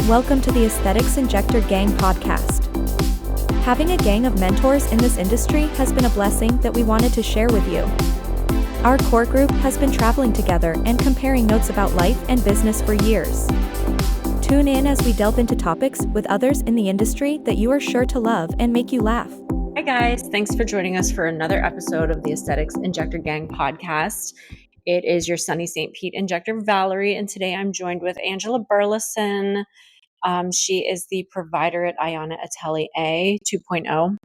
Welcome to the Aesthetics Injector Gang podcast. Having a gang of mentors in this industry has been a blessing that we wanted to share with you. Our core group has been traveling together and comparing notes about life and business for years. Tune in as we delve into topics with others in the industry that you are sure to love and make you laugh. Hi guys, thanks for joining us for another episode of the Aesthetics Injector Gang podcast. It is your sunny St. Pete injector, Valerie, and today I'm joined with Angela Burleson. She is the provider at Aiyana Atelier 2.0.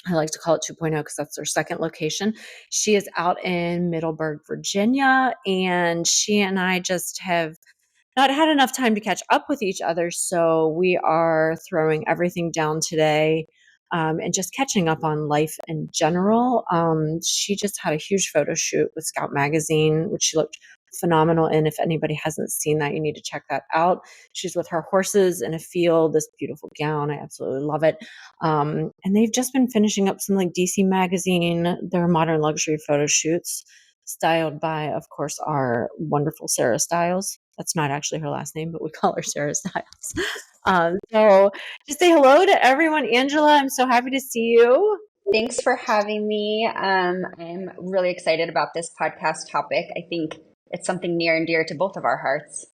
I like to call it 2.0 because that's their second location. She is out in Middleburg, Virginia, and she and I just have not had enough time to catch up with each other. So we are throwing everything down today and just catching up on life in general. She just had a huge photo shoot with Scout Magazine, which she looked phenomenal in. If anybody hasn't seen that, you need to check that out. She's with her horses in a field, this beautiful gown. I absolutely love it. And they've just been finishing up some like DC Magazine, their modern luxury photo shoots, styled by, of course, our wonderful Sarah Stiles. That's not actually her last name, but we call her Sarah Stiles. So just say hello to everyone. Angela, I'm so happy to see you. Thanks for having me. I'm really excited about this podcast topic. I think it's something near and dear to both of our hearts.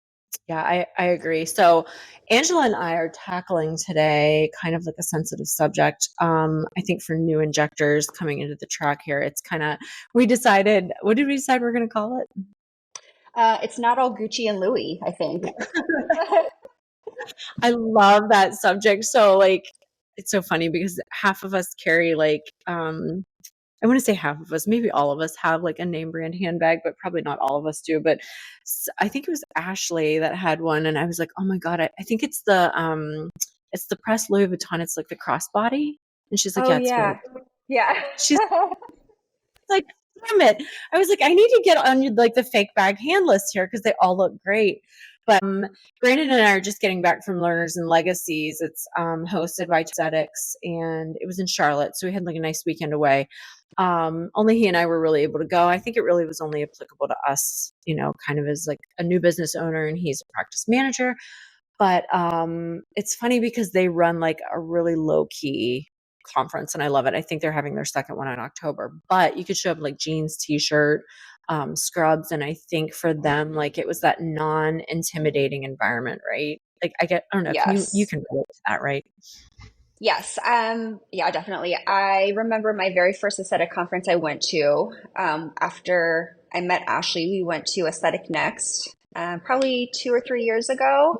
Yeah, I agree. So Angela and I are tackling today kind of like a sensitive subject. I think for new injectors coming into the track here, it's kind of, what did we decide we're going to call it? It's not all Gucci and Louis, I think. I love that subject. So like, it's so funny because half of us carry like, I want to say half of us, maybe all of us have like a name brand handbag, but probably not all of us do. But I think it was Ashley that had one. And I was like, oh my God, I think it's the pressed Louis Vuitton. It's like the crossbody. And she's like, Oh, yeah, it's yeah. really. Yeah. She's like, damn it. I was like, I need to get on like the fake bag hand list here because they all look great. But Brandon and I are just getting back from Learners and Legacies. It's hosted by Aesthetics, and it was in Charlotte. So we had like a nice weekend away. Only he and I were really able to go. I think it really was only applicable to us, kind of as like a new business owner, and he's a practice manager. But it's funny because they run like a really low key conference, and I love it. I think they're having their second one in October, but you could show up like jeans, t-shirt, scrubs. And I think for them, like it was that non-intimidating environment, right? Like I don't know, Yes. you can relate to that, right? Yes. Yeah, definitely. I remember my very first aesthetic conference I went to after I met Ashley. We went to Aesthetic Next probably 2 or 3 years ago.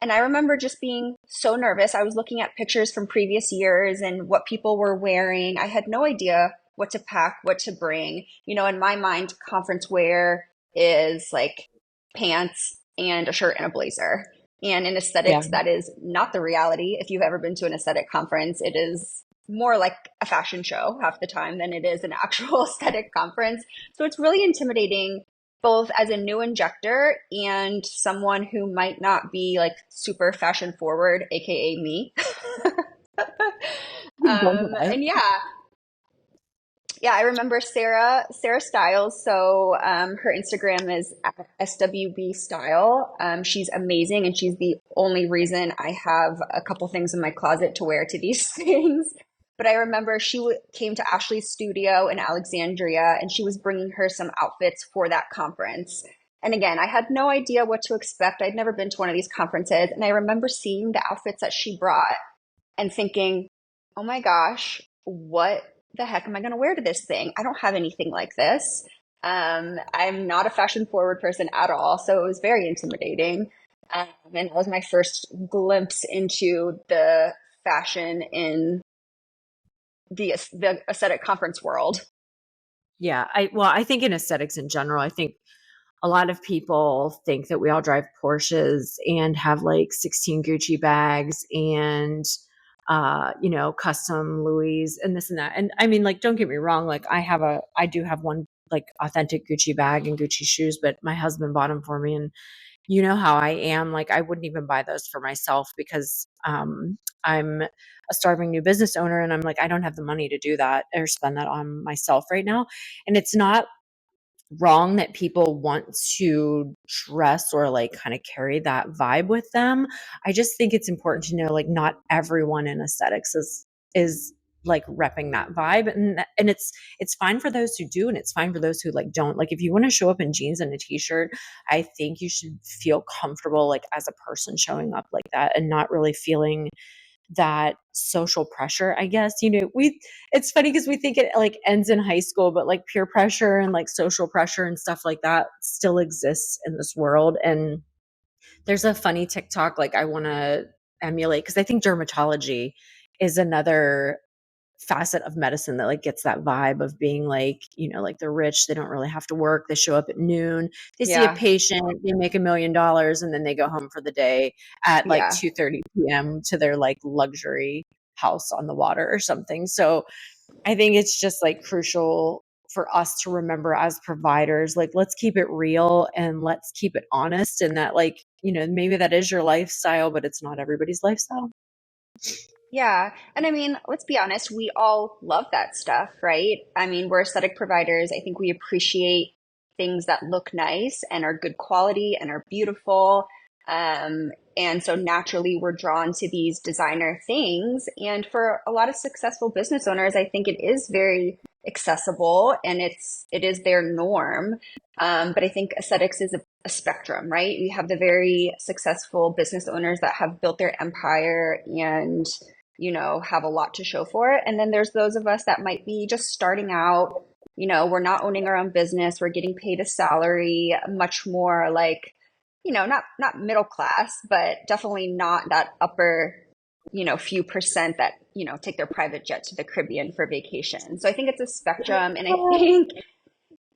And I remember just being so nervous. I was looking at pictures from previous years and what people were wearing. I had no idea what to pack, what to bring. In my mind, conference wear is like pants and a shirt and a blazer. And in aesthetics, Yeah. that is not the reality. If you've ever been to an aesthetic conference, it is more like a fashion show half the time than it is an actual aesthetic conference. So it's really intimidating both as a new injector and someone who might not be like super fashion forward, aka me. And yeah, I remember Sarah Stiles. So her Instagram is SWB Style. She's amazing, and she's the only reason I have a couple things in my closet to wear to these things. But I remember she came to Ashley's studio in Alexandria, and she was bringing her some outfits for that conference. And again, I had no idea what to expect. I'd never been to one of these conferences. And I remember seeing the outfits that she brought and thinking, oh my gosh, what the heck am I going to wear to this thing? I don't have anything like this. I'm not a fashion forward person at all. So it was very intimidating. And that was my first glimpse into the fashion in the aesthetic conference world. Yeah. I think in aesthetics in general, I think a lot of people think that we all drive Porsches and have like 16 Gucci bags and, custom Louis and this and that. And I mean, like, don't get me wrong. Like I do have one like authentic Gucci bag and Gucci shoes, but my husband bought them for me. And you know how I am. Like I wouldn't even buy those for myself because, I'm a starving new business owner and I'm like, I don't have the money to do that or spend that on myself right now. And it's not wrong that people want to dress or like kind of carry that vibe with them. I just think it's important to know like not everyone in aesthetics is like repping that vibe, and it's fine for those who do, and it's fine for those who like don't. Like if you want to show up in jeans and a t-shirt, I think you should feel comfortable like as a person showing up like that and not really feeling that social pressure, I guess. It's funny because we think it like ends in high school, but like peer pressure and like social pressure and stuff like that still exists in this world. And there's a funny TikTok like I want to emulate, because I think dermatology is another facet of medicine that like gets that vibe of being like, like they're rich, they don't really have to work, they show up at noon, they see a Yeah. patient, they make $1 million, and then they go home for the day at like Yeah. 2:30 p.m. to their like luxury house on the water or something. So I think it's just like crucial for us to remember as providers, like let's keep it real and let's keep it honest, and that like, maybe that is your lifestyle, but it's not everybody's lifestyle. Yeah. And I mean, let's be honest, we all love that stuff, right? I mean, we're aesthetic providers. I think we appreciate things that look nice and are good quality and are beautiful. And so naturally, we're drawn to these designer things. And for a lot of successful business owners, I think it is very accessible and it is their norm. But I think aesthetics is a spectrum, right? We have the very successful business owners that have built their empire and have a lot to show for it. And then there's those of us that might be just starting out. We're not owning our own business. We're getting paid a salary, much more like, not middle class, but definitely not that upper, few percent that, take their private jet to the Caribbean for vacation. So I think it's a spectrum. And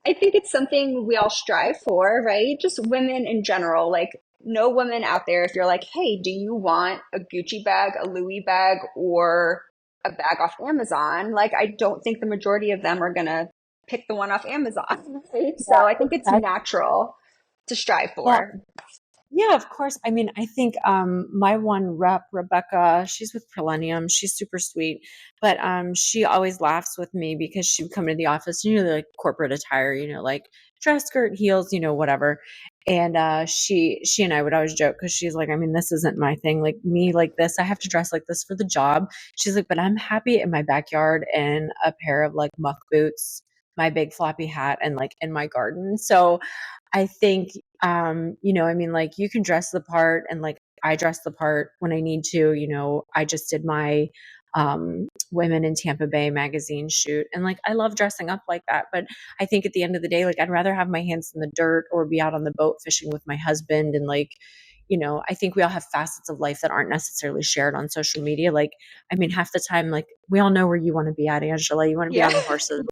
I think it's something we all strive for, right? Just women in general, like no woman out there, if you're like, hey, do you want a Gucci bag, a Louis bag, or a bag off Amazon? Like, I don't think the majority of them are going to pick the one off Amazon, right? So I think it's Yeah. natural to strive Well, for. yeah, of course. I mean, I think my one rep, Rebecca, she's with Millennium. She's super sweet, but she always laughs with me because she would come into the office, like corporate attire, like dress skirt, heels, whatever. And she and I would always joke because she's like, I mean, this isn't my thing. Like me, like this, I have to dress like this for the job. She's like, but I'm happy in my backyard in a pair of like muck boots, my big floppy hat, and like in my garden. So I think, I mean, like you can dress the part, and like I dress the part when I need to. I just did my Women in Tampa Bay magazine shoot, and like I love dressing up like that. But I think at the end of the day, like I'd rather have my hands in the dirt or be out on the boat fishing with my husband. And like, I think we all have facets of life that aren't necessarily shared on social media. Like, I mean, half the time, like we all know where you want to be at, Angela. You want to be Yeah. on the horses.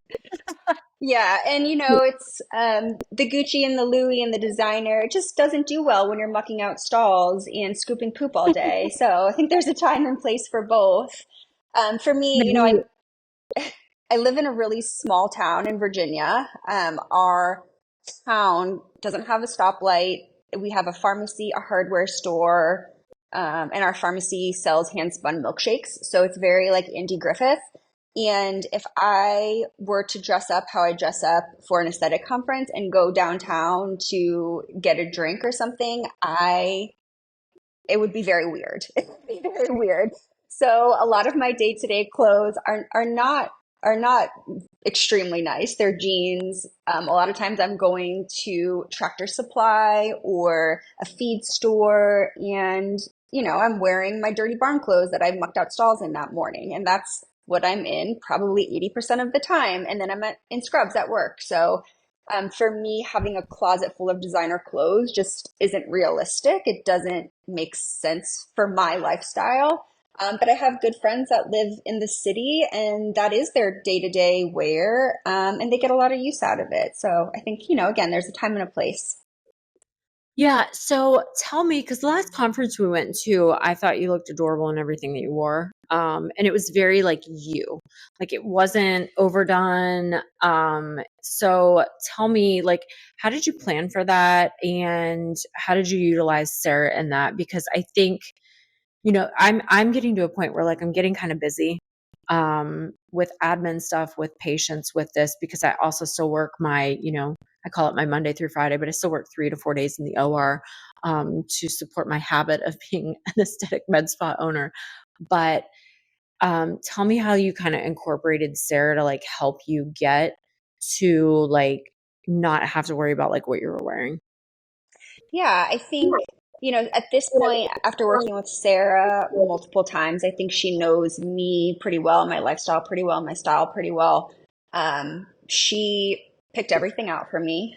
Yeah, and it's the Gucci and the Louis and the designer. It just doesn't do well when you're mucking out stalls and scooping poop all day. So I think there's a time and place for both. For me, Maybe. I live in a really small town in Virginia. Our town doesn't have a stoplight. We have a pharmacy, a hardware store, and our pharmacy sells hand spun milkshakes. So it's very like Andy Griffith. And if I were to dress up how I dress up for an aesthetic conference and go downtown to get a drink or something, it would be very weird. It would be very weird. So a lot of my day-to-day clothes are not extremely nice. They're jeans. A lot of times I'm going to Tractor Supply or a feed store, and I'm wearing my dirty barn clothes that I mucked out stalls in that morning, and that's what I'm in probably 80% of the time. And then I'm in scrubs at work. So for me, having a closet full of designer clothes just isn't realistic. It doesn't make sense for my lifestyle. But I have good friends that live in the city, and that is their day-to-day wear, and they get a lot of use out of it. So I think, again, there's a time and a place. Yeah, so tell me, because the last conference we went to, I thought you looked adorable in everything that you wore. And it was very like you, like it wasn't overdone. So tell me, like, how did you plan for that? And how did you utilize Sarah in that? Because I think, I'm getting to a point where like I'm getting kind of busy with admin stuff, with patients, with this, because I also still work my, I call it my Monday through Friday, but I still work 3 to 4 days in the OR to support my habit of being an aesthetic med spa owner. But tell me how you kind of incorporated Sarah to like help you get to like not have to worry about like what you were wearing. Yeah, I think, at this point, after working with Sarah multiple times, I think she knows me pretty well, my lifestyle pretty well, my style pretty well. She picked everything out for me,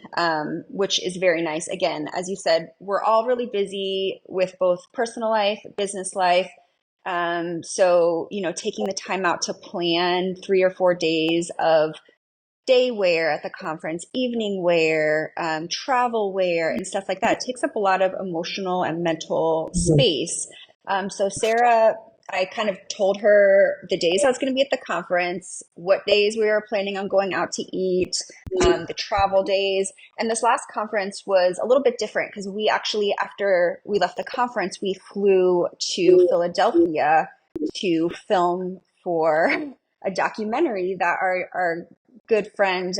which is very nice. Again, as you said, we're all really busy with both personal life, business life. So, taking the time out to plan 3 or 4 days of day wear at the conference, evening wear, travel wear, and stuff like that. It takes up a lot of emotional and mental space. So Sarah, I kind of told her the days I was going to be at the conference, what days we were planning on going out to eat, the travel days. And this last conference was a little bit different because we actually, after we left the conference, we flew to Philadelphia to film for a documentary that our good friend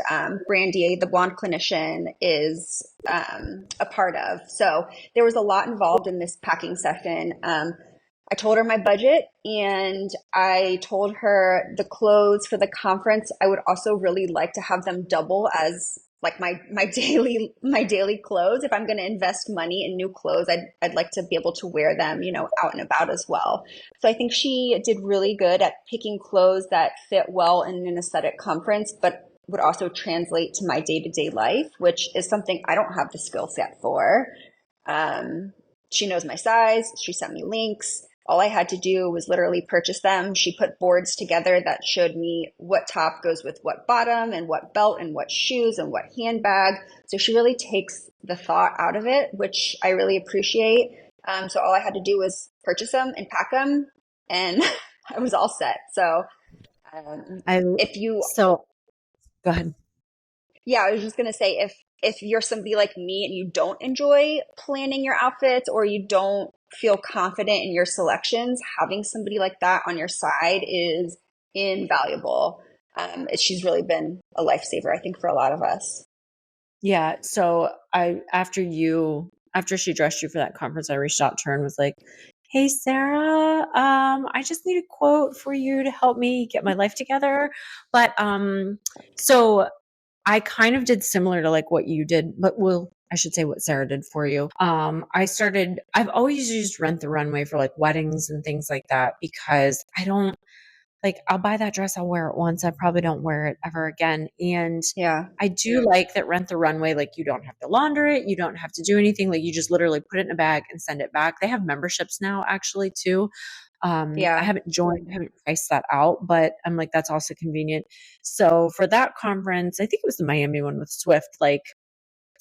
Brandy, the blonde clinician, is a part of. So there was a lot involved in this packing session. I told her my budget and I told her the clothes for the conference. I would also really like to have them double as like my daily clothes. If I'm going to invest money in new clothes, I'd like to be able to wear them, out and about as well. So I think she did really good at picking clothes that fit well in an aesthetic conference, but would also translate to my day-to-day life, which is something I don't have the skill set for. She knows my size. She sent me links. All I had to do was literally purchase them. She put boards together that showed me what top goes with what bottom and what belt and what shoes and what handbag. So she really takes the thought out of it, which I really appreciate. So all I had to do was purchase them and pack them, and I was all set. So I if you so go ahead. Yeah, I was just gonna say if you're somebody like me and you don't enjoy planning your outfits or you don't feel confident in your selections, having somebody like that on your side is invaluable. She's really been a lifesaver, I think, for a lot of us. Yeah. So after she dressed you for that conference, I reached out to her and was like, "Hey, Sarah, I just need a quote for you to help me get my life together." But so I kind of did similar to like what you did, but I should say what Sarah did for you. I've always used Rent the Runway for like weddings and things like that because I don't like, I'll buy that dress, I'll wear it once, I probably don't wear it ever again. And Yeah, I do like that Rent the Runway, like you don't have to launder it, you don't have to do anything. Like you just literally put it in a bag and send it back. They have memberships now actually too. I yeah, haven't joined, I haven't priced that out, but I'm like, that's also convenient. So for that conference, I think it was the Miami one with Swift, like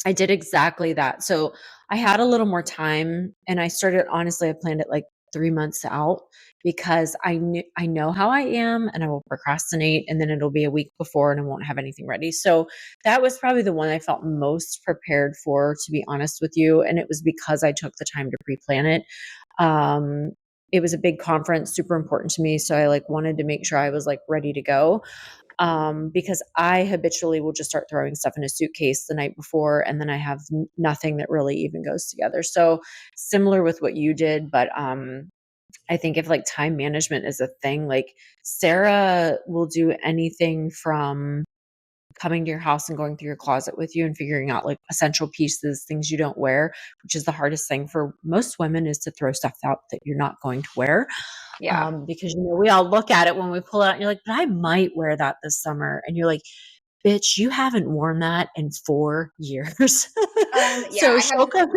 I did exactly that. So I had a little more time and I started, honestly, I planned it like 3 months out because I know how I am and I will procrastinate and then it'll be a week before and I won't have anything ready. So that was probably the one I felt most prepared for, to be honest with you. And it was because I took the time to pre-plan it. Um, it was a big conference, super important to me. So I like wanted to make sure I was like ready to go because I habitually will just start throwing stuff in a suitcase the night before, and then I have nothing that really even goes together. So similar with what you did, but I think if like time management is a thing, like Sarah will do anything from coming to your house and going through your closet with you and figuring out like essential pieces, things you don't wear, which is the hardest thing for most women is to throw stuff out that you're not going to wear. yeah. Because we all look at it when we pull it out and you're like, but I might wear that this summer. And you're like, bitch, you haven't worn that in 4 years. Yeah, So she'll come.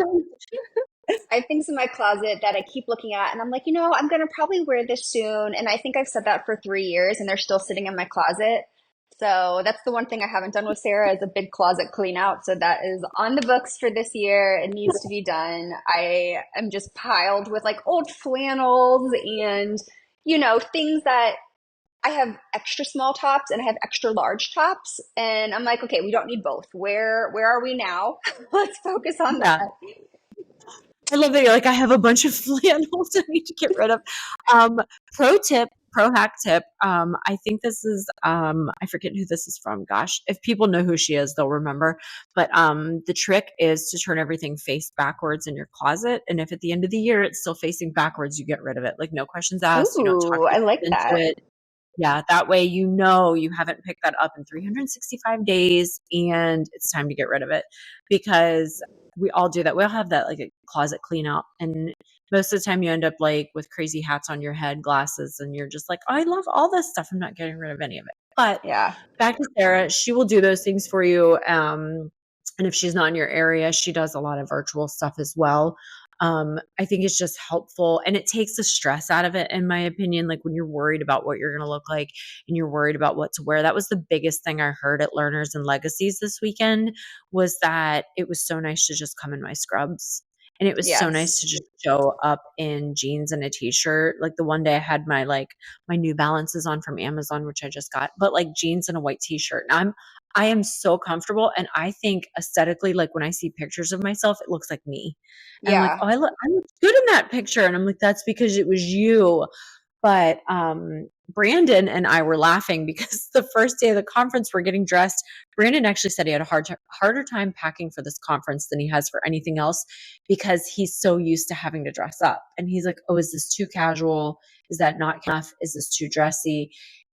I have things in my closet that I keep looking at, and I'm like, I'm gonna probably wear this soon. And I think I've said that for 3 years, and they're still sitting in my closet. So that's the one thing I haven't done with Sarah is a big closet clean out. So that is on the books for this year. It needs to be done. I am just piled with like old flannels and, things that I have extra small tops and I have extra large tops. And I'm like, okay, we don't need both. Where are we now? Let's focus on Yeah. that. I love that you're like, I have a bunch of flannels I need to get rid of. Um, Pro tip, pro hack tip. I think this is, I forget who this is from. Gosh, if people know who she is, they'll remember. But the trick is to turn everything face backwards in your closet. And if at the end of the year it's still facing backwards, you get rid of it. Like no questions asked. You don't talk Ooh, I yourself like into that. it. Yeah, that way you know you haven't picked that up in 365 days and it's time to get rid of it, because we all do that. We all have that, like a closet clean out, and most of the time you end up like with crazy hats on your head, glasses, and you're just like, "Oh, I love all this stuff. I'm not getting rid of any of it." But Yeah. back to Sarah, she will do those things for you. And if she's not in your area, she does a lot of virtual stuff as well. I think it's just helpful and it takes the stress out of it, in my opinion. Like when you're worried about what you're going to look like and you're worried about what to wear. That was the biggest thing I heard at Learners and Legacies this weekend, was that it was so nice to just come in my scrubs. And it was so nice to Yes. just show up in jeans and a t-shirt. Like the one day I had my New Balances on from Amazon, which I just got, but like jeans and a white t-shirt. And I am so comfortable. And I think aesthetically, like when I see pictures of myself, it looks like me. And I'm like, Yeah. oh, I look good in that picture. And I'm like, that's because it was you. But Brandon and I were laughing because the first day of the conference, we're getting dressed. Brandon actually said he had a harder time packing for this conference than he has for anything else, because he's so used to having to dress up. And he's like, oh, is this too casual? Is that not enough? Is this too dressy?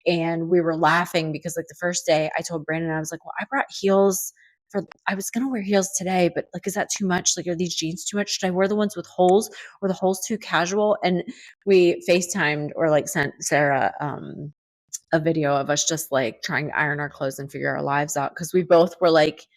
And we were laughing because like the first day I told Brandon, I was like, well, I brought heels I was going to wear heels today, but like, is that too much? Like, are these jeans too much? Should I wear the ones with holes, or the holes too casual? And we FaceTimed or like sent Sarah, a video of us just like trying to iron our clothes and figure our lives out, because we both were like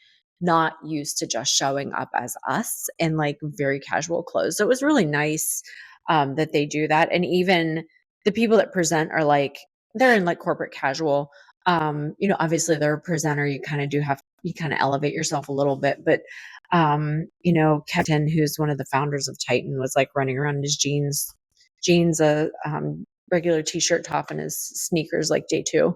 not used to just showing up as us in like very casual clothes. So it was really nice that they do that. And even the people that present are like, they're in like corporate casual. Obviously they're a presenter. You kind of elevate yourself a little bit, but Kevin, who's one of the founders of Titan, was like running around in his jeans, regular t-shirt top, and his sneakers like day two.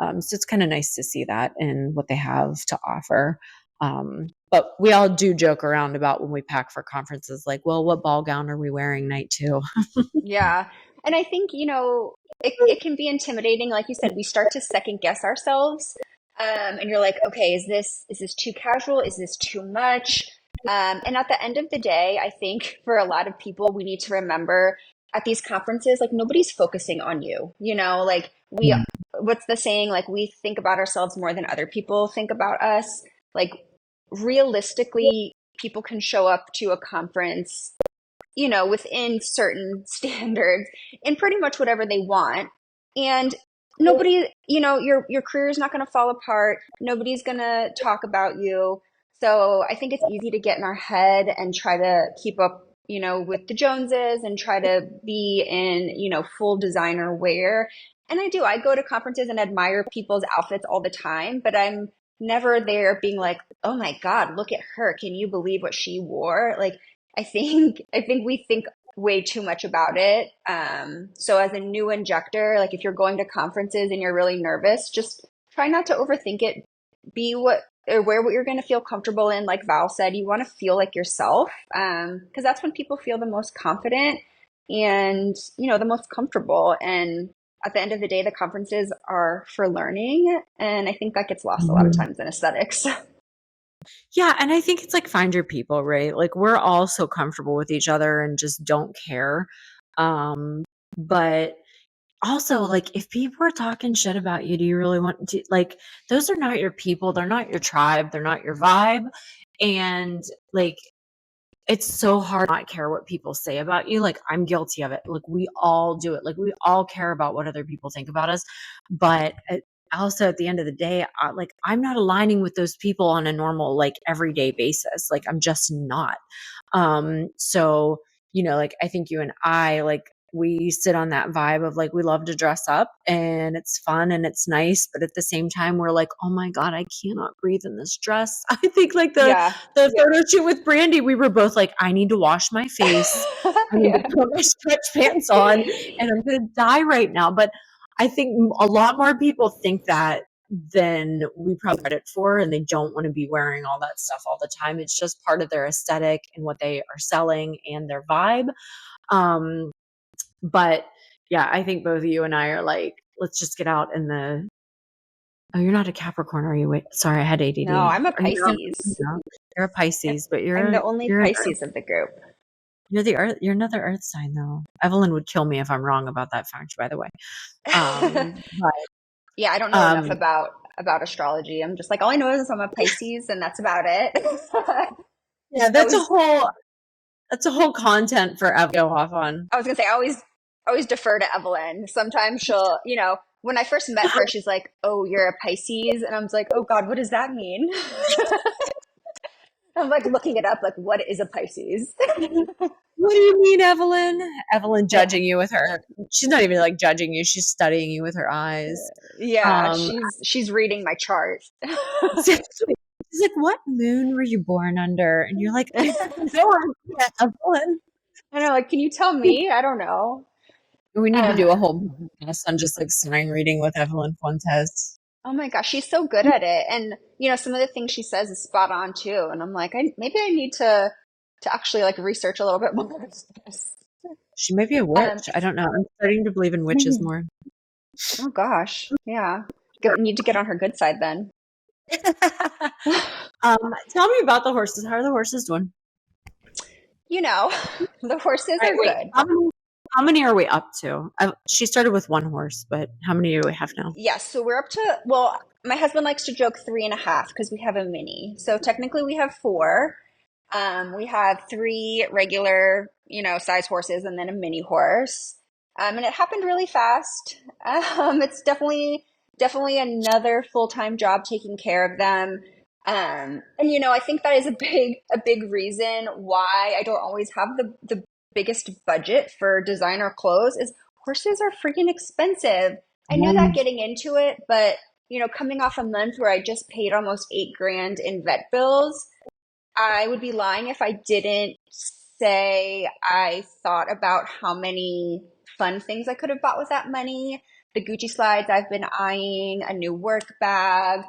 So it's kind of nice to see that and what they have to offer. But we all do joke around about when we pack for conferences, like, well, what ball gown are we wearing night two? Yeah. And I think, it can be intimidating. Like you said, we start to second guess ourselves. And you're like, okay, is this too casual? Is this too much? And at the end of the day, I think for a lot of people, we need to remember at these conferences, like nobody's focusing on you, like what's the saying? Like we think about ourselves more than other people think about us. Like realistically, people can show up to a conference within certain standards in pretty much whatever they want. And nobody, your career is not going to fall apart. Nobody's going to talk about you. So I think it's easy to get in our head and try to keep up, with the Joneses and try to be in, full designer wear. And I go to conferences and admire people's outfits all the time, but I'm never there being like, oh my God, look at her. Can you believe what she wore? Like, I think we think way too much about it. So as a new injector, like if you're going to conferences and you're really nervous, just try not to overthink it. Be what or wear what you're going to feel comfortable in. Like Val said, you want to feel like yourself, because that's when people feel the most confident and the most comfortable. And at the end of the day, the conferences are for learning, and I think that gets lost a lot of Mhm. times in aesthetics. Yeah, and I think it's like find your people, right? Like we're all so comfortable with each other and just don't care. But also, like, if people are talking shit about you, do you really want to, like, those are not your people, they're not your tribe, they're not your vibe. And like, it's so hard to not care what people say about you. Like, I'm guilty of it. Like, we all do it. Like, we all care about what other people think about us. But also, at the end of the day, I'm not aligning with those people on a normal, like, everyday basis. Like, I'm just not. So, like, I think you and I, like, we sit on that vibe of like, we love to dress up and it's fun and it's nice. But at the same time, we're like, oh my God, I cannot breathe in this dress. I think like Yeah. the photo shoot with Brandy, we were both like, I need to wash my face. I need to Yeah. put my stretch pants on and I'm going to die right now. But I think a lot more people think that than we probably credit for, and they don't want to be wearing all that stuff all the time. It's just part of their aesthetic and what they are selling and their vibe. But yeah, I think both you and I are like, let's just get out in oh, you're not a Capricorn, are you? Wait, sorry, I had ADD. No, I'm a Are you? Pisces. No, you're a Pisces, but I'm the only you're an Earth. Pisces of the group. You're the Earth. You're another Earth sign, though. Evelyn would kill me if I'm wrong about that fact, by the way. But Yeah, I don't know enough about astrology. I'm just like, all I know is I'm a Pisces, and that's about it. yeah, I was that's a whole content for Ev to go off on. I was gonna say, I always defer to Evelyn. Sometimes she'll, when I first met her, she's like, "Oh, you're a Pisces," and I was like, "Oh God, what does that mean?" I'm like looking it up, like, what is a Pisces? What do you mean, Evelyn? Evelyn Yeah, judging you with her. She's not even like judging you. She's studying you with her eyes. yeah, Um, she's reading my chart. she's like, "What moon were you born under?" And you're like, "I have no idea, Evelyn." I know, like, can you tell me? I don't know. We need to Um, do a whole podcast on just like sign reading with Evelyn Fuentes. oh my gosh, she's so good at it, and some of the things she says is spot on too. And I'm like, maybe I need to actually like research a little bit more of this. She may be a Um, witch. I don't know. I'm starting to believe in witches more. oh gosh, yeah, need to get on her good side then. Tell me about the horses. How are the horses doing? The horses All right, are wait. good. How many are we up to? She started with one horse, but how many do we have now? Yes, so we're up to, well, my husband likes to joke 3.5 because we have a mini. So technically we have four. We have three regular, size horses and then a mini horse. And it happened really fast. It's definitely another full-time job taking care of them. And I think that is a big reason why I don't always have the biggest budget for designer clothes is horses are freaking expensive. I knew that getting into it, but coming off a month where I just paid almost 8 grand in vet bills, I would be lying if I didn't say I thought about how many fun things I could have bought with that money. The Gucci slides I've been eyeing, a new work bag.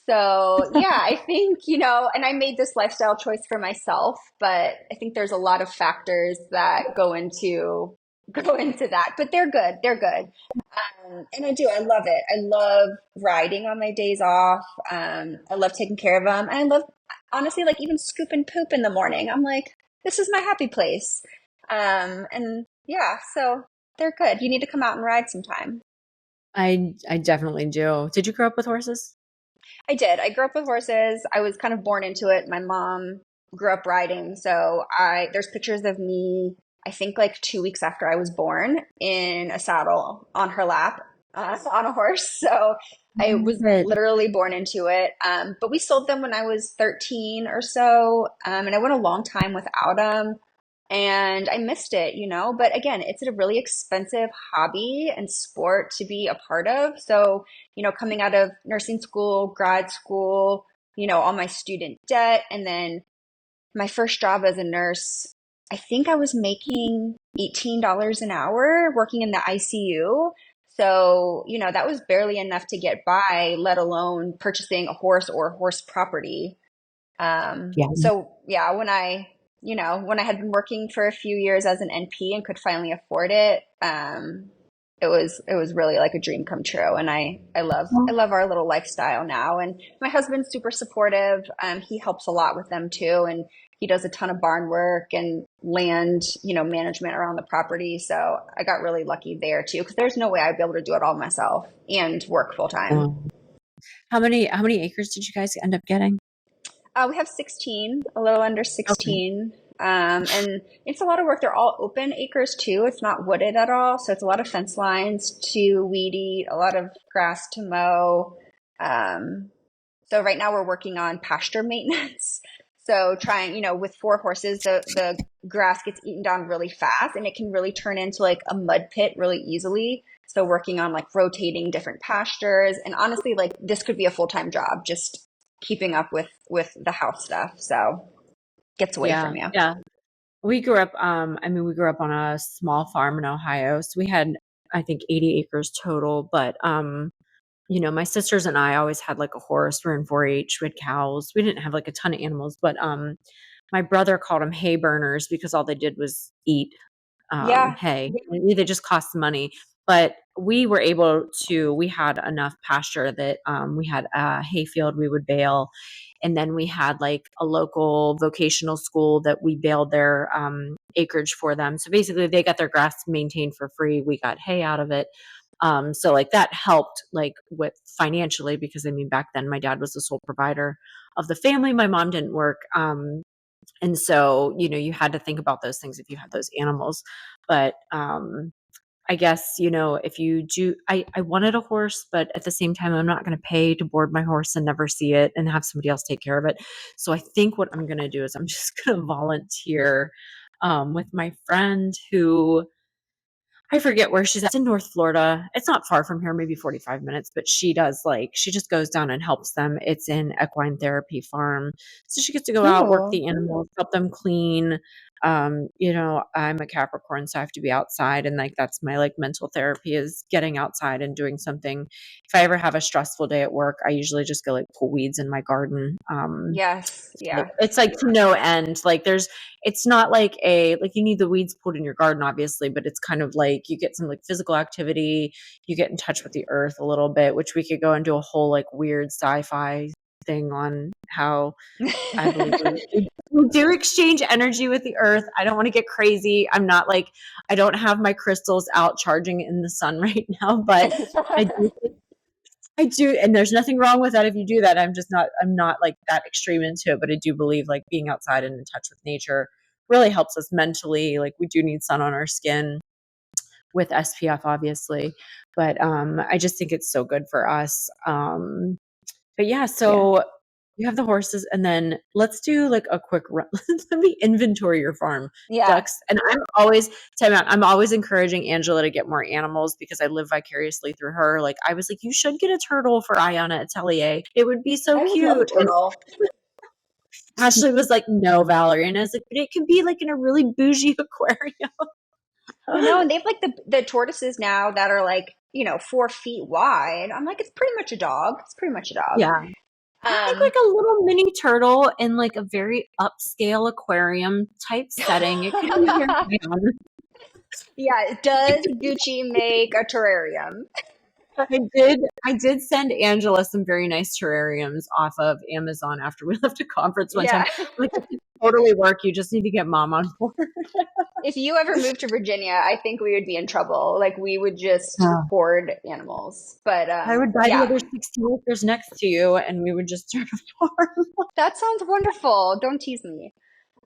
So, yeah, I think, and I made this lifestyle choice for myself, but I think there's a lot of factors that go into that, but they're good. They're good. And I love it. I love riding on my days off. I love taking care of them. And I love, honestly, like even scoop and poop in the morning. I'm like, this is my happy place. And yeah, so they're good. You need to come out and ride sometime. I definitely do. Did you grow up with horses? I did. I grew up with horses. I was kind of born into it. My mom grew up riding, so there's pictures of me, I think like 2 weeks after I was born, in a saddle on her lap, on a horse. So I was Good. literally born into it. But we sold them when I was 13 or so, and I went a long time without them. And I missed it, but again, it's a really expensive hobby and sport to be a part of. So, coming out of nursing school, grad school, all my student debt, and then my first job as a nurse, I think I was making $18 an hour working in the ICU. So, that was barely enough to get by, let alone purchasing a horse or horse property. Yeah. So yeah, when I had been working for a few years as an NP and could finally afford it, it was really like a dream come true. And I love our little lifestyle now. And my husband's super supportive. He helps a lot with them too, and he does a ton of barn work and land, management around the property. So I got really lucky there too, because there's no way I'd be able to do it all myself and work full time. How many acres did you guys end up getting? We have 16, a little under Okay. 16. And it's a lot of work. They're all open acres too. It's not wooded at all. So it's a lot of fence lines to weed eat, a lot of grass to mow. So right now we're working on pasture maintenance. So trying, with four horses, the grass gets eaten down really fast and it can really turn into like a mud pit really easily. So working on like rotating different pastures, and honestly, like this could be a full-time job, just keeping up with the house stuff. So gets away Yeah. from you. Yeah. We grew up, we grew up on a small farm in Ohio. So we had, I think, 80 acres total. But, my sisters and I always had like a horse. We're in 4-H. We had cows. We didn't have like a ton of animals, but my brother called them hay burners because all they did was eat Yeah. hay. And they just cost money. But we were able to, we had enough pasture that we had a hay field we would bale. And then we had like a local vocational school that we baled their acreage for them. So basically they got their grass maintained for free. We got hay out of it. So like that helped like with financially, because I mean, back then my dad was the sole provider of the family. My mom didn't work. And so, you know, you had to think about those things if you had those animals. But I guess, you know, if you do, I wanted a horse, but at the same time, I'm not going to pay to board my horse and never see it and have somebody else take care of it. So I think what I'm going to do is I'm just going to volunteer with my friend who, I forget where she's at, in North Florida. It's not far from here, maybe 45 minutes, but she does like, she just goes down and helps them. It's an equine therapy farm. So she gets to go out, work Oh, the animals, help them clean. You know, I'm a Capricorn, so I have to be outside. And like, that's my like mental therapy, is getting outside and doing something. If I ever have a stressful day at work, I usually just go like pull weeds in my garden. yes. Like Yeah. it's like to no end. Like there's, it's not like a, like you need the weeds pulled in your garden, obviously, but it's kind of like you get some like physical activity, you get in touch with the earth a little bit, which we could go into a whole like weird sci-fi thing on how I believe we do exchange energy with the earth. I don't want to get crazy. I'm not like, I don't have my crystals out charging in the sun right now, but I do think I do, and there's nothing wrong with that if you do that. I'm not like that extreme into it, but I do believe like being outside and in touch with nature really helps us mentally. Like we do need sun on our skin with SPF, obviously, but I just think it's so good for us. But yeah, Yeah. so you have the horses, and then let's do like a quick run. Let me inventory your farm. Yeah. Ducks, and I'm always time out. I'm always encouraging Angela to get more animals because I live vicariously through her. Like I was like, you should get a turtle for Aiyana Atelier. It would be so I would love a cute. And turtle. Ashley was like, no, Valerie, and I was like, but it could be like in a really bougie aquarium. I know, and they have like the tortoises now that are like, 4 feet wide. I'm like, it's pretty much a dog. It's pretty much a dog. Yeah, I think Um, like a little mini turtle in like a very upscale aquarium type setting. It could be here in town. yeah, does Gucci make a terrarium? I did send Angela some very nice terrariums off of Amazon after we left a conference one time. Yeah. Like, it could totally work. You just need to get mom on board. If you ever moved to Virginia, I think we would be in trouble. Like we would just Yeah. hoard animals. But I would buy the yeah, other 16 acres next to you and we would just start a farm. that sounds wonderful. Don't tease me.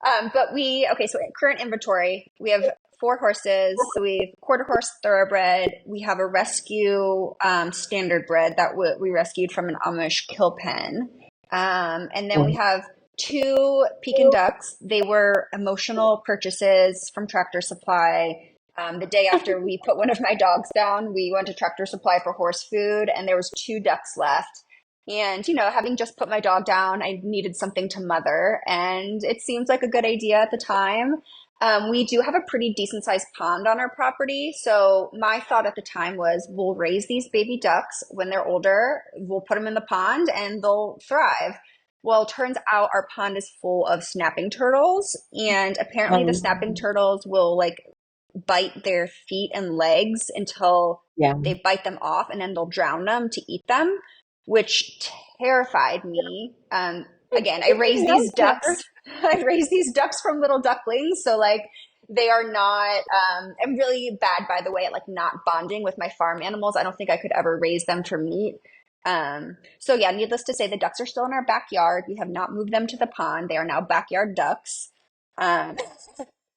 But okay, so current inventory, we have 4 horses. So we have quarter horse thoroughbred. We have a rescue standard bred that we rescued from an Amish kill pen. And then we have 2 Pekin ducks. They were emotional purchases from Tractor Supply. The day after we put one of my dogs down, we went to Tractor Supply for horse food, and there was 2 ducks left. And, having just put my dog down, I needed something to mother, and it seems like a good idea at the time. We do have a pretty decent sized pond on our property. So my thought at the time was we'll raise these baby ducks when they're older. We'll put them in the pond and they'll thrive. Well, turns out our pond is full of snapping turtles, and apparently the snapping turtles will like bite their feet and legs until Yeah. they bite them off, and then they'll drown them to eat them, which terrified me. Again, I raised these ducks. I raised these ducks from little ducklings, so like they are not. I'm really bad, by the way, at like not bonding with my farm animals. I don't think I could ever raise them for meat. So yeah, needless to say, the ducks are still in our backyard. We have not moved them to the pond. They are now backyard ducks. Um,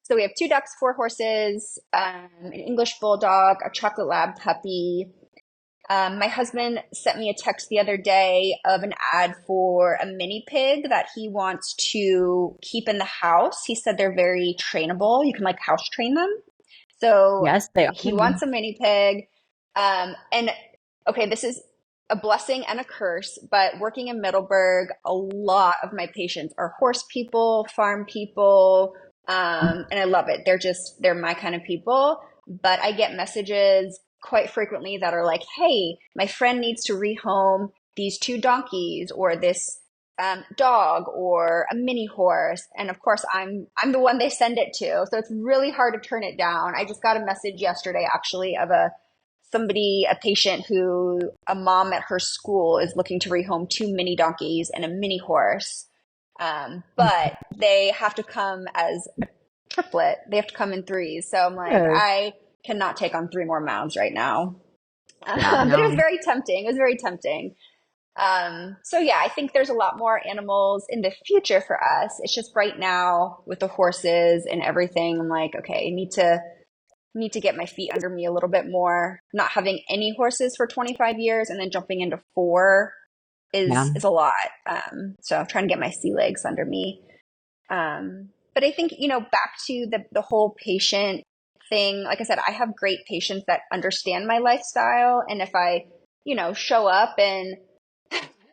so we have 2 ducks, 4 horses, an English bulldog, a chocolate lab puppy. My husband sent me a text the other day of an ad for a mini pig that he wants to keep in the house. He said they're very trainable. You can like house train them. So Yes, they are. he wants a mini pig. And okay, this is a blessing and a curse, but working in Middleburg, a lot of my patients are horse people, farm people, and I love it. They're my kind of people. But I get messages quite frequently that are like, hey, my friend needs to rehome these 2 donkeys or this dog or a mini horse. And of course, I'm the one they send it to. So it's really hard to turn it down. I just got a message yesterday, actually, of a patient who a mom at her school is looking to rehome two mini donkeys and a mini horse. But they have to come as a triplet. They have to come in threes. So I'm like, Good. I cannot take on three more mouths right now. Yeah, But it was no. very tempting. It was very tempting. So yeah, I think there's a lot more animals in the future for us. It's just right now with the horses and everything, I'm like, okay, I need to get my feet under me a little bit more. Not having any horses for 25 years and then jumping into four Yeah. is a lot. So I'm trying to get my sea legs under me. But I think, back to the whole patient thing, like I said, I have great patients that understand my lifestyle. And if I, show up and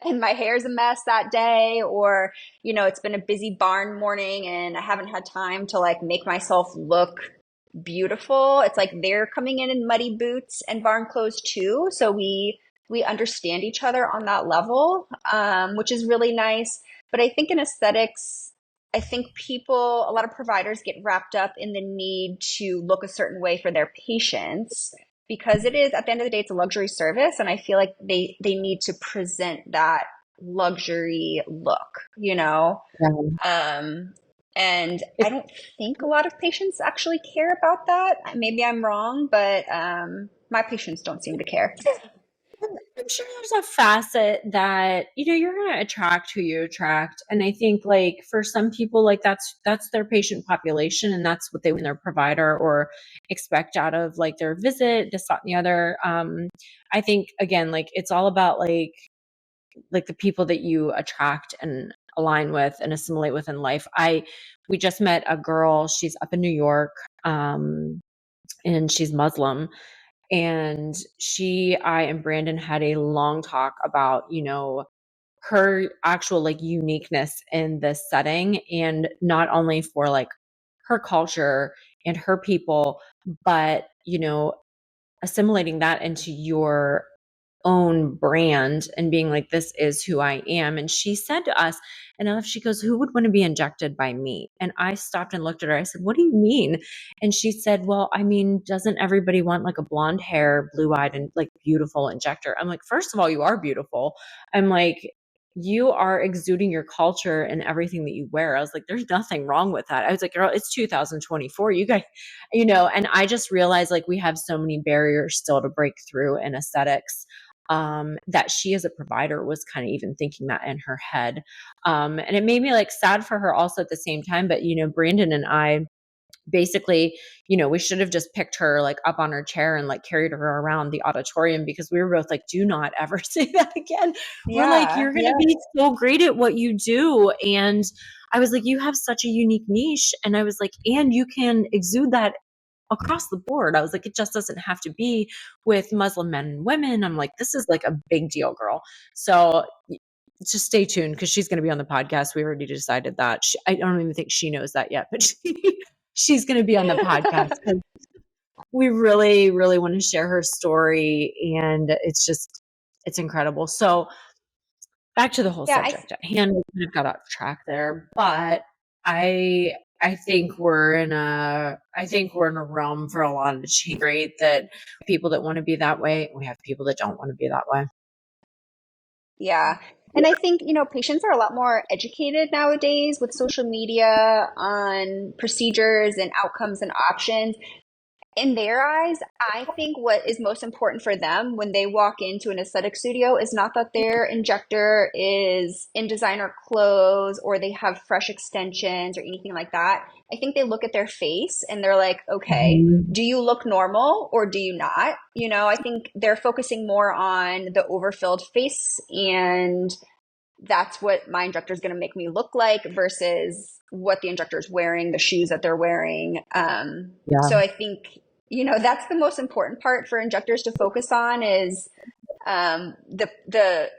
my hair's a mess that day, or, it's been a busy barn morning and I haven't had time to like make myself look beautiful. It's like they're coming in muddy boots and barn clothes too. So we understand each other on that level, which is really nice. But I think in aesthetics, I think a lot of providers get wrapped up in the need to look a certain way for their patients because it is, at the end of the day, it's a luxury service. And I feel like they need to present that luxury look, Yeah. and I It, don't think a lot of patients actually care about that. Maybe I'm wrong, but my patients don't seem to care. I'm sure there's a facet that, you're going to attract who you attract. And I think like for some people, like that's their patient population and that's what they want their provider or expect out of like their visit, this, that, and the other. I think again, like it's all about like the people that you attract and align with and assimilate with in life. We just met a girl, she's up in New York, and she's Muslim. And I and Brandon had a long talk about, her actual like uniqueness in this setting and not only for like her culture and her people, but, assimilating that into your own brand and being like, this is who I am. And she said to us, and she goes, who would want to be injected by me? And I stopped and looked at her. I said, what do you mean? And she said, well, I mean, doesn't everybody want like a blonde hair, blue eyed and like beautiful injector? I'm like, first of all, you are beautiful. I'm like, you are exuding your culture and everything that you wear. I was like, there's nothing wrong with that. I was like, girl, it's 2024. You guys, and I just realized like we have so many barriers still to break through in aesthetics, that she as a provider was kind of even thinking that in her head. And it made me like sad for her also at the same time. But, Brandon and I basically, we should have just picked her like up on her chair and like carried her around the auditorium because we were both like, do not ever say that again. We're like, Yeah, you're going to be so great at what you do. And I was like, you have such a unique niche. And I was like, and you can exude that across the board. I was like, it just doesn't have to be with Muslim men and women. I'm like, this is like a big deal, girl. So just stay tuned because she's going to be on the podcast. We already decided that. I don't even think she knows that yet, but she's going to be on the podcast because we really, really want to share her story. And it's incredible. So back to the whole yeah, subject at hand. We kind of got off track there, but I I think we're in a realm for a lot of change. Great that people that want to be that way, we have people that don't want to be that way. yeah. And I think, patients are a lot more educated nowadays with social media on procedures and outcomes and options. In their eyes, I think what is most important for them when they walk into an aesthetic studio is not that their injector is in designer clothes or they have fresh extensions or anything like that. I think they look at their face and they're like, okay, Mhm. do you look normal or do you not? I think they're focusing more on the overfilled face and that's what my injector is going to make me look like versus what the injector is wearing, the shoes that they're wearing. Yeah. So I think, that's the most important part for injectors to focus on is the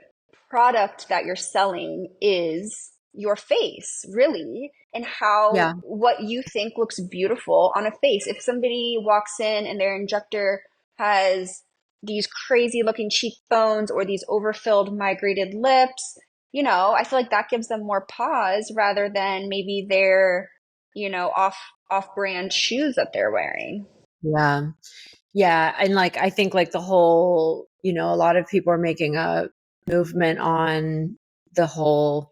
product that you're selling is your face, really, and Yeah. what you think looks beautiful on a face. If somebody walks in and their injector has these crazy looking cheekbones or these overfilled migrated lips, I feel like that gives them more pause rather than maybe their, off brand shoes that they're wearing. Yeah. Yeah, and like I think like the whole, a lot of people are making a movement on the whole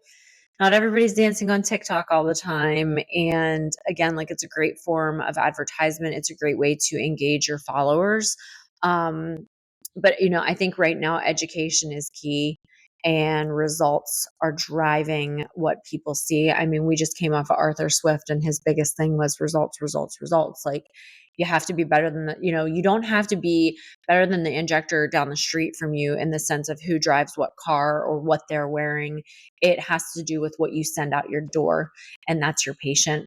not everybody's dancing on TikTok all the time. And again, like it's a great form of advertisement. It's a great way to engage your followers. Um, but I think right now education is key and results are driving what people see. I mean, we just came off of Arthur Swift and his biggest thing was results, results, results. Like you have to be better than you don't have to be better than the injector down the street from you in the sense of who drives what car or what they're wearing. It has to do with what you send out your door, and that's your patient,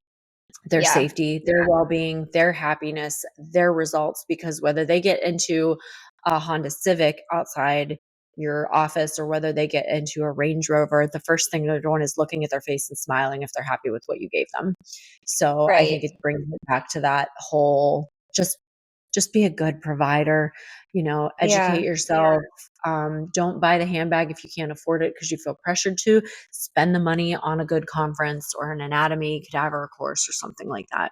their Yeah. safety, their well-being, their happiness, their results, because whether they get into a Honda Civic outside your office or whether they get into a Range Rover, the first thing they're doing is looking at their face and smiling if they're happy with what you gave them. So I think Right. it brings it back to that whole just be a good provider, educate Yeah. yourself. Don't buy the handbag if you can't afford it because you feel pressured to. Spend the money on a good conference or an anatomy cadaver course or something like that.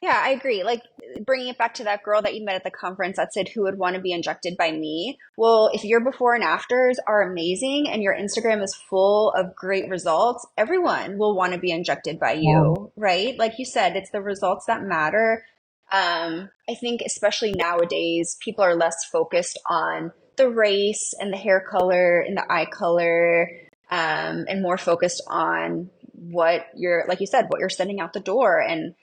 Yeah, I agree. Like bringing it back to that girl that you met at the conference that said, who would want to be injected by me? Well, if your before and afters are amazing and your Instagram is full of great results, everyone will want to be injected by Yeah. you, right? Like you said, it's the results that matter. I think especially nowadays, people are less focused on the race and the hair color and the eye color, and more focused on what you're, like you said, what you're sending out the door and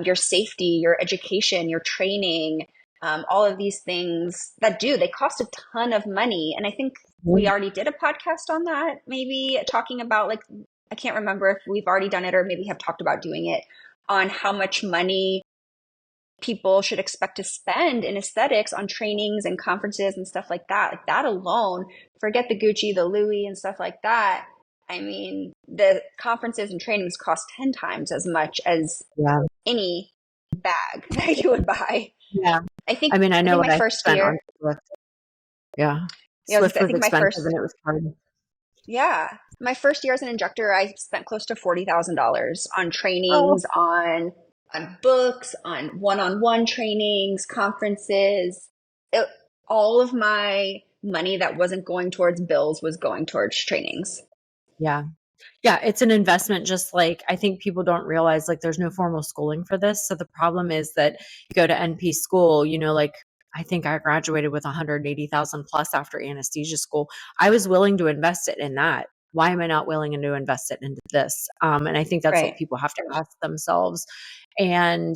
your safety, your education, your training, all of these things they cost a ton of money. And I think we already did a podcast on that, maybe talking about like, I can't remember if we've already done it or maybe have talked about doing it on how much money people should expect to spend in aesthetics on trainings and conferences and stuff like that. Like that alone, forget the Gucci, the Louis, and stuff like that. I mean, the conferences and trainings cost 10 times as much as Yeah. any bag that you would buy. Yeah. I think I mean, I I know think what my I first spent on year, Swift. Yeah. yeah, Swift I was think my expensive and first it was hard. yeah, my first year as an injector, I spent close to $40,000 on Oh, trainings, on books, on one-on-one trainings, conferences. It, all of my money that wasn't going towards bills was going towards trainings. yeah. Yeah, it's an investment, just like I think people don't realize like there's no formal schooling for this. So the problem is that you go to NP school, like I think I graduated with 180,000 plus after anesthesia school. I was willing to invest it in that. Why am I not willing to invest it into this? And I think that's what Right. people have to ask themselves. And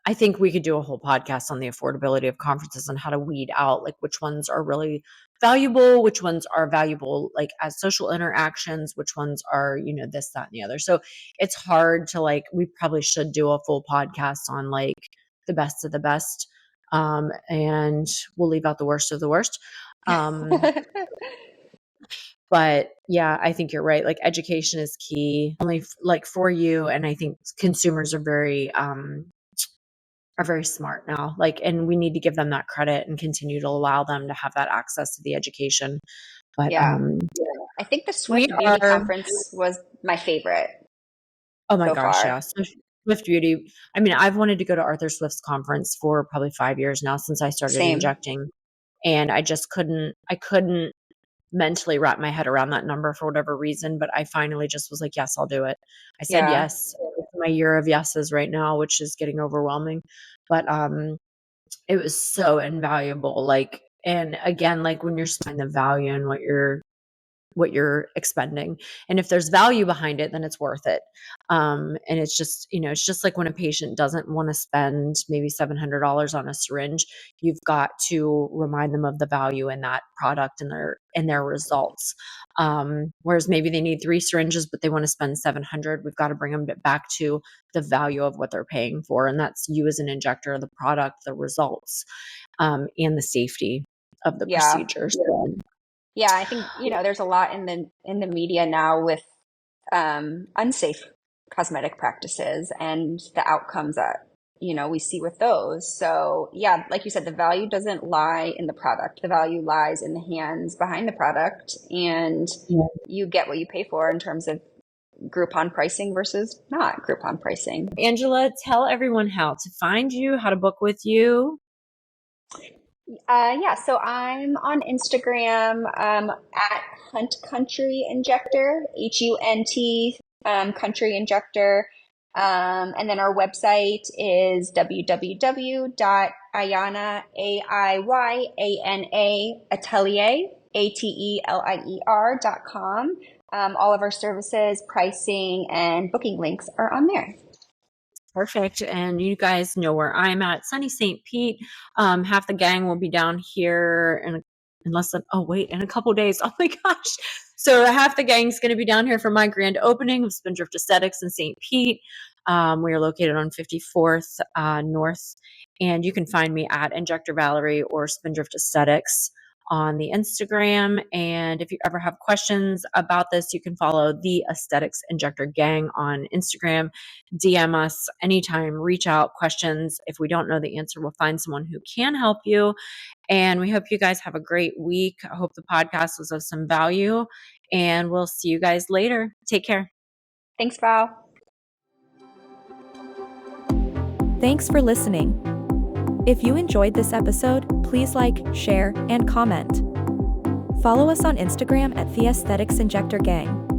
I think we could do a whole podcast on the affordability of conferences and how to weed out like which ones are really valuable, which ones are valuable like as social interactions, which ones are, this, that, and the other. So it's hard to like, we probably should do a full podcast on like the best of the best. And we'll leave out the worst of the worst. Um, but yeah, I think you're right. Like education is key only like for you. And I think consumers are very smart now. Like, and we need to give them that credit and continue to allow them to have that access to the education. But Yeah. I think the we Swift Beauty are, conference was my favorite oh my so gosh, yeah. far. Swift Beauty. I mean, I've wanted to go to Arthur Swift's conference for probably 5 years now since I started Same. injecting. And I couldn't mentally wrap my head around that number for whatever reason. But I finally just was like, yes, I'll do it. I said Yeah. yes. It's my year of yeses right now, which is getting overwhelming. But it was so invaluable. Like, and again, like when you're spending the value in what you're expending, and if there's value behind it, then it's worth it. And it's just like when a patient doesn't want to spend maybe $700 on a syringe, you've got to remind them of the value in that product and their results. Whereas maybe they need 3 syringes but they want to spend 700, we've got to bring them back to the value of what they're paying for, and that's you as an injector, the product, the results, and the safety of the Yeah. procedures. Yeah, I think, there's a lot in the media now with unsafe cosmetic practices and the outcomes that, we see with those. So, yeah, like you said, the value doesn't lie in the product. The value lies in the hands behind the product, and Yeah. you get what you pay for in terms of Groupon pricing versus not Groupon pricing. Angela, tell everyone how to find you, how to book with you. Yeah, so I'm on Instagram at Hunt Country Injector, Hunt Country Injector. And then our website is www.aiyana, Aiyana Atelier, Atelier.com. All of our services, pricing, and booking links are on there. Perfect. And you guys know where I'm at, sunny St. Pete. Half the gang will be down here in a couple days. Oh my gosh. So half the gang's going to be down here for my grand opening of Spindrift Aesthetics in St. Pete. We are located on 54th North, and you can find me at Injector Valerie or Spindrift Aesthetics on the Instagram. And if you ever have questions about this, you can follow the Aesthetics Injector Gang on Instagram. DM us anytime, reach out, questions. If we don't know the answer, we'll find someone who can help you. And we hope you guys have a great week. I hope the podcast was of some value, and we'll see you guys later. Take care. Thanks, Val. Thanks for listening. If you enjoyed this episode, please like, share, and comment. Follow us on Instagram at the Aesthetics Injector Gang.